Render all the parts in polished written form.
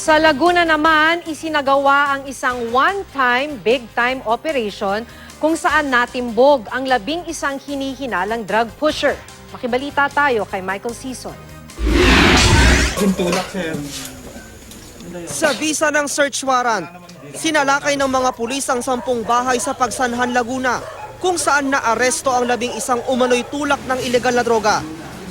Sa Laguna naman, isinagawa ang isang one-time, big-time operation kung saan natimbog ang 11 hinihinalang drug pusher. Makibalita tayo kay Michael Sison. Sa bisa ng search warrant, sinalakay ng mga pulis ang 10 bahay sa Pagsanhan, Laguna, kung saan naaresto ang 11 umano'y tulak ng ilegal na droga.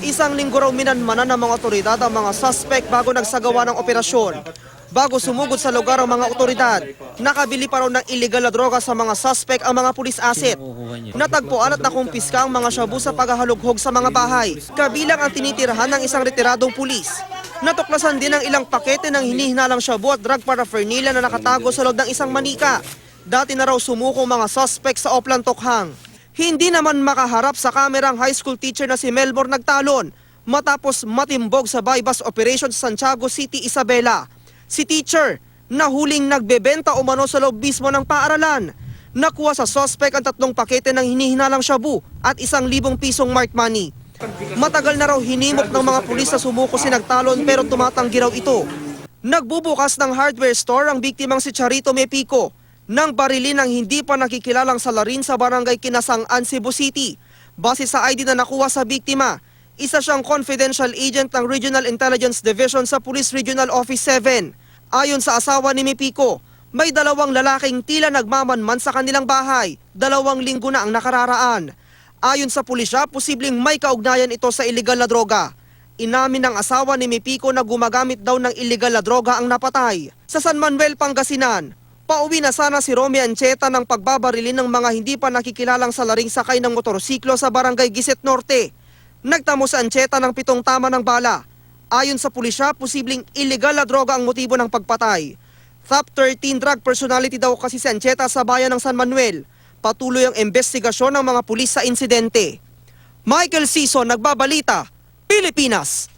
Isang linggo raw minanmanan ng mga otoridad ang mga suspect bago nagsagawa ng operasyon. Bago sumugod sa lugar ang mga otoridad, nakabili pa raw ng ilegal na droga sa mga suspect ang mga pulis asset. Natagpuan at nakumpiska ang mga shabu sa paghahalughog sa mga bahay, kabilang ang tinitirhan ng isang retiradong pulis. Natuklasan din ang ilang pakete ng hinihinalang shabu at drug paraphernalia na nakatago sa loob ng isang manika. Dati na raw sumuko mga suspect sa Oplan Tokhang. Hindi naman makaharap sa kamerang high school teacher na si Melmor nagtalon matapos matimbog sa bypass operation sa Santiago City, Isabela. Si teacher, nahuling nagbebenta umano sa loob mismo ng paaralan. Nakuha sa suspect ang 3 pakete ng hinihinalang shabu at 1,000 pisong marked money. Matagal na raw hinimok ng mga pulis na sumuko si nagtalon pero tumatanggi raw ito. Nagbubukas ng hardware store ang biktimang si Charito Mepico nang barilin ng hindi pa nakikilalang salarin sa barangay Kinasang-an, Cebu City. Base sa ID na nakuha sa biktima, isa siyang confidential agent ng Regional Intelligence Division sa Police Regional Office 7. Ayon sa asawa ni Mepico, may 2 lalaking tila nagmamanman sa kanilang bahay. 2 linggo na ang nakararaan. Ayon sa pulisya, posibleng may kaugnayan ito sa ilegal na droga. Inamin ng asawa ni Mepico na gumagamit daw ng ilegal na droga ang napatay. Sa San Manuel, Pangasinan, pauwi na sana si Romy Ancheta ng pagbabarilin ng mga hindi pa nakikilalang salaring sakay ng motorsiklo sa barangay Giset Norte. Nagtamo si Ancheta ng 7 tama ng bala. Ayon sa pulisya, posibleng ilegal na droga ang motibo ng pagpatay. Top 13 drug personality daw kasi si Ancheta sa bayan ng San Manuel. Patuloy ang investigasyon ng mga pulis sa insidente. Michael Sison, nagbabalita, Pilipinas.